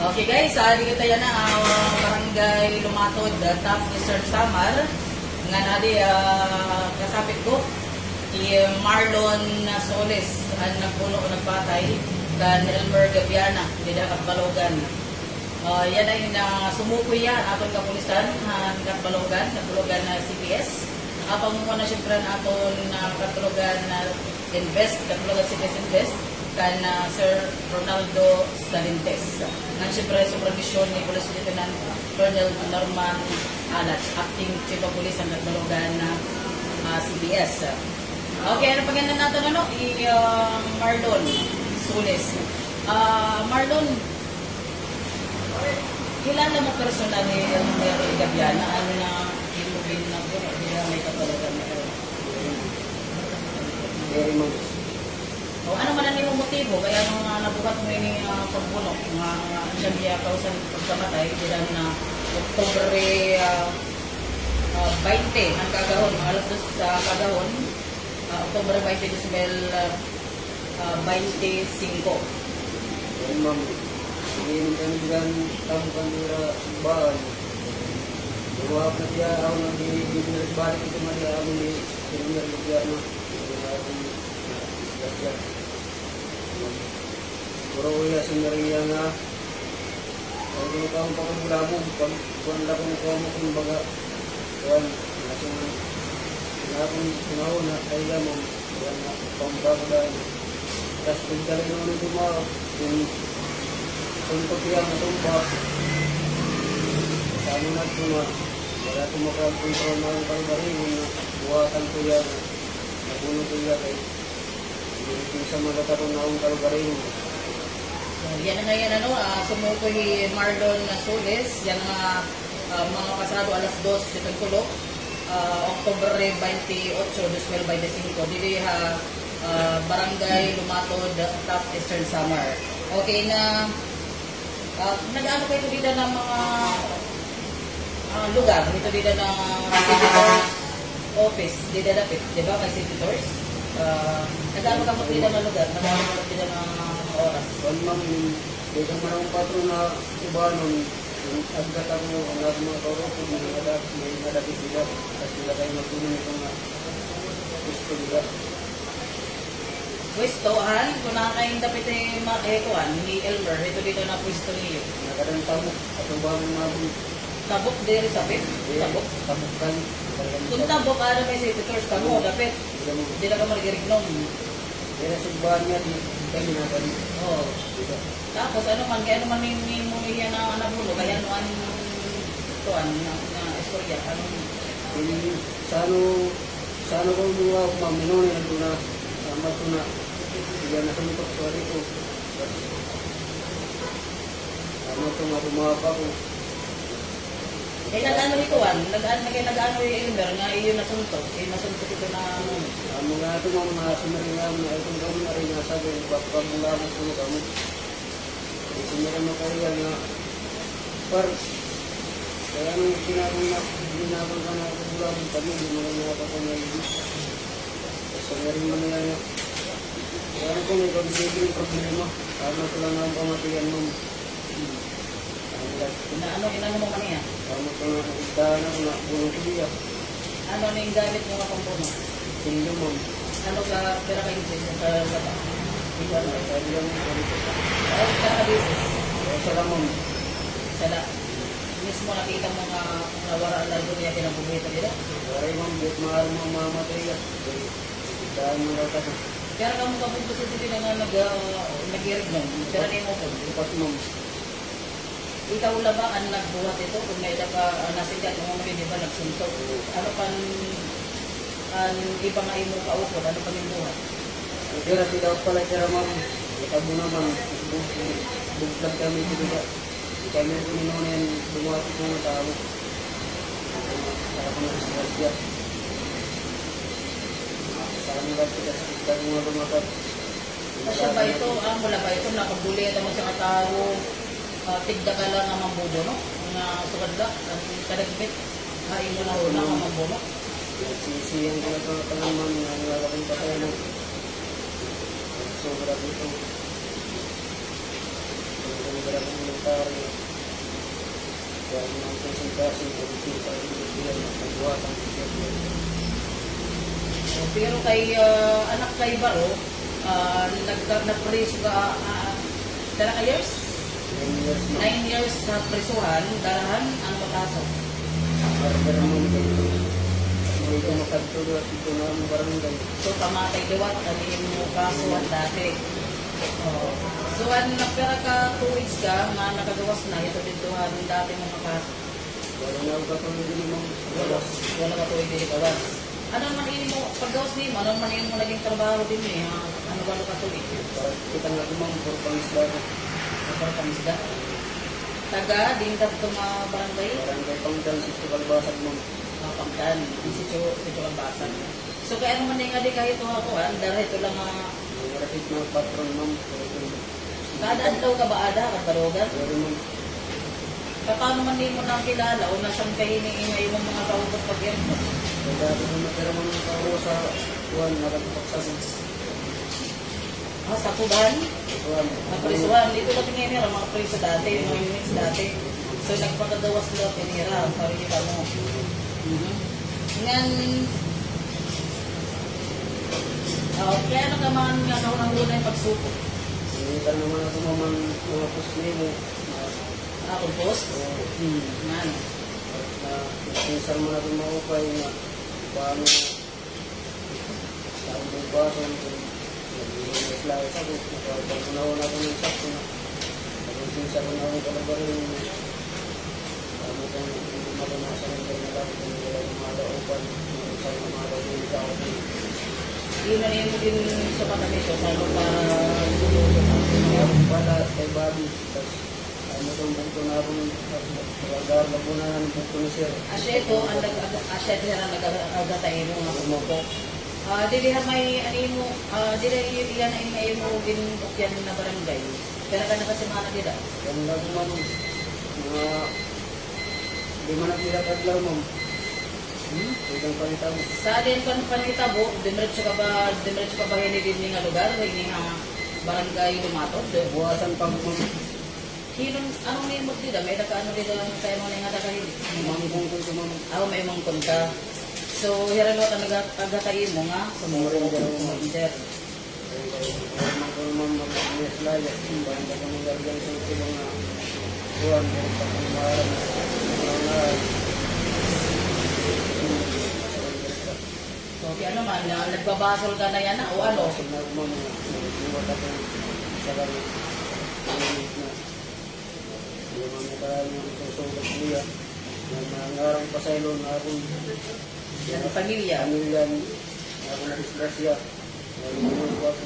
Okay guys, dito tayo na barangay Lumatod, Taft Eastern Samar. Nga nadi kasapit ko Marlon Soles ang nagpuno o nagpatay kan Elmer Gabiana dito Katbalogan. Yan ay sumukoy yan aton kapulisan Katbalogan na CPS. Apang mo na siyempre aton Katbalogan Invest, Katbalogan CPS Invest kan Sir Ronaldo Salintes. Nang siyempre supervision ni Police Lieutenant Colonel Norman Alat, Acting Chief of Police ng Katbalogan na CPS. Okay, ano paganda natin Marlon Soles. Marlon, kilala mo personal ni Elmer Gabiana? Ano na ilugin na po? May Katbalogan na very much. O ano man ang motibo kaya nung nabuhat mo yung pagbunok nga siya biya kausan pagkamatay sila na Oktubre 20 ang kagahon, alas 2 sa kagahon, Oktubre 20 Decibel 25. Yan ma'am, hindi naman dyan tamo kanira bahan. Iwag na siya ako nang balik ito mali ako ni Elmer Gabiana. Puro uya sa nariya nga ay doon ka akong pakagulabog pag kuwan lang kung ikaw mo kung baga kuwan na akong sinahon na kaya mo kuwan na pangkagulan tapos kung dali naman ito mo kung pagkaya mo tumpa sa ano na ito na wala ito makakontrol na ang pagbaringon na buwatan ko yan nabuno ko yan ay hindi sa mga karoon na akong kalbaringon. Yan na yan sumukoy Marlon Soles, yan nga mga kasado alas 2 sa tulog, Oktubre 28, 2025, dili barangay Lumatod, Taft Eastern Samar. Okay na, nag-ano kayo dito ng mga lugar, dito ng visitors office, dito dapit, di ba, may visitors? Nag-ano ka mo dito ng lugar, nag-ano ka dito ng oras? Kung ma'am, di kang maraming patro na iba nun, agad ako ang lahat mga kauroko, may nadapit sila, tapos sila kayo magtunong ito nga gusto nila. Pwestohan, kung nakakain dapit ni Elmer, ito dito na pwesto niyo. Nakadang tamok, atong bang mabong Tabok din sa pit? Tabok? tamok kan. Kung tabok, ano may visitors ka mo, dapit? Hindi na ka marigirignom. Kaya sa bahan niya, di kami na kami. Oo. Tapos ano man, kaya naman may mumilya na nabulo, kaya ano ang tuan na istorya, anong... Sa ano kong mga maminon na ito na amat ko na bigyan na sa mutok sa ko. Amat ko nga bumaba ko. Eh, nag-ano ni Tuan? Nag-ano yung Elmer nga iyon nasuntok? Nasuntok ito na... Mga ito mga sumaringan na itong kami na rin nasabi, pagkabulamot ko na kami. Sumarin mo kayo na kaya nung sinabi na ginabang ka na bulamot kami, hindi mo lang nakapagpangayos. Sumarin mo na yan. Kaya kung may pag-ibig problema, ano ko lang ang pamatiyan mo. Inano mo kaniya? Ano ko na istahan ako na bulong ko diya. Ano na yung gamit mo nga pampuno? Sino mo? Ano ka, pera kayo sa ba? Ito ano? Sabi lang mo. Ay, pera bisis. Sa lamang. Sala. Mismo nakita mo nga nawara ang largo niya pinabubuhita nila? Waray ma'am, bit mahal mo mamatay ka. Istahan mo lang kasi. Kaya ka mo kapunto sa sila nga nag-irig nun. Pera niya mo po. Ipat ma'am. Ikaw lang ba ang nagbuhat ito? Kung may nasigat mo mga di ba nagsuntok? Ano pang ang iba nga imo kaupod? Ano pang imuhat? Kaya tidak pala kaya ma'am. Itabo naman. Buglag kami dito ba? Kami ito ninunin bumuhat ito ng tao. Para ko na siya. Sa kanila kita sa mga lumapat. Kasi ba ito, mula ba ito, nakabuli ito mo sa katao, tigda ka lang ang mambudo, no? Nga sukad ka, ang kadagpit, hain mo na una ang mambudo. Sisiyang ko na ito naman, nangyalaking patay na. Sobra dito. Sobra dito militar. Dahil ng konsentrasyon ko dito sa industriya na pagbuhatang siyempre. So, pero kay anak kay Baro, nag-preso ka, dala ka years? 9 years na. 9 years sa presuhan, darahan, ang mataso. Barber naman kayo. May kumakadto at ito na ang barangay. So, kamatay liwat, kaniin mo kasuhan dati. Oh. So, nagpera ka 2 weeks ka, nga nakagawas na, ito dito ang dati mo makaso. Wala na ako katulad din mong Wala ka 2 weeks gawas. Ano man mo, paggawas ni mo, ano man mo naging trabaho din eh, ha? Ano ba ka 2 weeks? para kita nga kumang for pangisda ko. Kapag pamisda. Taga, din ka ito mga barangay, Barangay Pangdan, Sito Kalbasag mong. mga pangkan, yung sityo ang basan. So, kaya ano man nga di kahit ito ako, dahil ito lang May rapid na patron ma'am. kada adlaw ka ba ada, katarogan? Pero ma'am, Paano man din mo nang kilala o nasang kahiniingay mong mga kaubot pag yan mo? kaya dati ko natira mo ng kauro sa Juan, nakapagsasin. Sa Kuban, Juan, prisuhan, dito na tinira, mga priso dati, yung mga units dati. So, nagpakadawas na tinira, parang kita mo. Ngan, kaya ano ka man nga naunang-una yung pagsuko? Sinitan naman ako mamang mga pusli mo. Compose? Ngan. Na pinsar mo natin maupay na paano sa ang bason kung nag-iinis lang sa ko. Pag una-una ko ng sakto na nag-iinsar ko na akong kalabarin. Paano kung hindi malanasan ng ganyan kung hindi lang malaupan kung saan na malaupan ka ako. Yun na yun din sa panamisyo, sabi para Kaya pala kay Bobby, tapos ano itong bukto na akong agar na po na ng bukto ni Sir. asya ito, asya ito na nag-agatay mo nga kumoko. Dili ha may animo, dili yan ay may mo ginukyan na barangay. Pero ka nakasimana dila. Yan lang naman mga di man nagkilapad lang ma'am. Itong palita mo. Sa din panitabo, dimiretso ka ba hini din nga lugar, hini nga barangay Lumatod? Buwasan pag Hinong, anong name mo dila? May naka-ano dila tayo mo nga nakahili? mangkong ko ito ma'am. Ako may mangkon ka. So, hiralo ka nag-agatayin mo nga, sumuro ko mo inter. Mangkong ma'am mag-yes laya. Banda ko ng gargan sa ito mga buwan. Meron pa kong maharap na mga So, ano man, nagbabasol ka na yan o ano? Nagmam na nagbuwat ako sa kanya. Hindi man na karami ang susugat niya. Nangarang pasaylo na akong Yan, pamilya. pamilyan. Ako na disgrasya. Nagbuwat ko ako.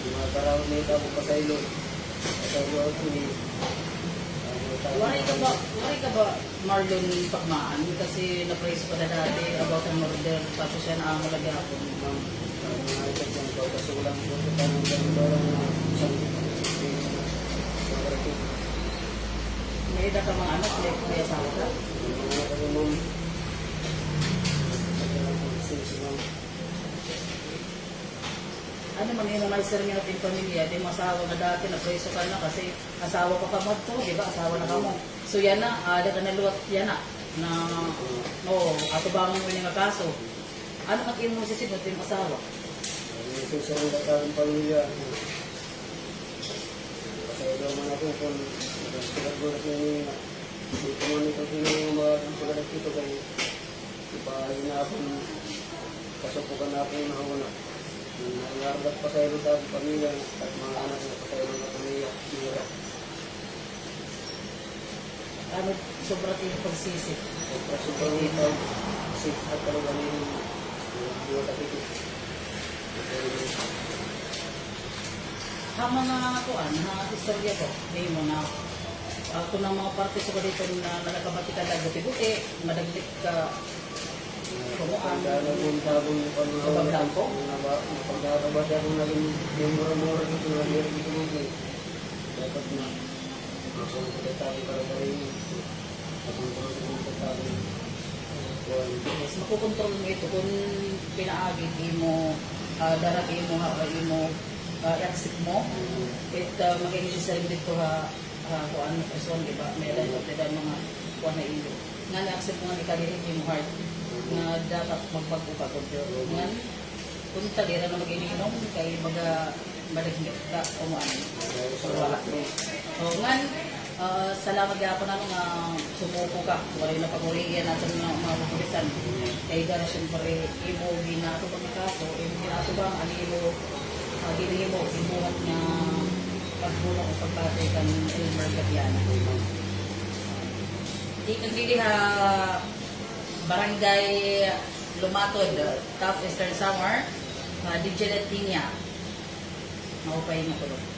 Mga karawin na ito akong pasaylo. At ako ako ni Wari ka ba Marlon Pagmaan? Kasi na-praise ko na dati about ang murder. Tapos siya na malaga ako. mga ito yung pagkasulang ko sa tanong ng barang na isang pagkakit. May ida ka mga anak, may asawa ka? Mga kalumang Ano man yung mga sir nga ating pamilya, di mo asawa na dati, na-praise ka na kasi asawa ka pa mo to, di ba? Asawa na ka mo. So yan na, ada ka na luwat, yan na ato ba ang mga kaso? Ano ang imo sisinod yung asawa? ito sa mga karang pamilya. Kaya daw man ako kung nagsulat-gulat niya nga. Dito man ito yung mga pagkakat ito kayo. Ipahalin na akong kasupukan na akong nauna. Nangarap pa sa ilo sa pamilya at mga anak na pa sa ilo na pamilya. Ano sobra yung pagsisip? Sobrang itaw. Kasi at talaga niya yung buwan kapit. Hama nga kuan, ha istorya ko, di mo na ako ng mga parte sa dito na nagkabati ka lang buti-buti, madaglit ka kumuan. Pagdala mong tabong yung Sa Pagdampo? Pagdakabati akong naging yung mura-mura dito, naging dito mo dapat na masong kutatabi para pa rin atong kutatabi. Yes, makukontrol mo ito kung pinaagi, di mo darag mo i-accept mo. It magiging necessary dito kuan person, di ba? Meron mga kuha na ilo. Nga na-accept mo nga ni Kalirin yung heart na dapat magpagpapagod. Nga, punta dira na mag-ininom kay badaghit ka o ano. So, wala. So, nga, salamat gapon na nga sumuko ka. Wala na paguriyan natin ng mga pulisan. Kaya gano'n siyempre, imo ginato ba na kaso, imo ginato ba ang anilo, ginimo, imuhat nga pagbulong o pagpatay kan Elmer Gatiana. Dili ha Barangay Lumatod, South Eastern Samar, Digital Tinya. Maupay na tulog.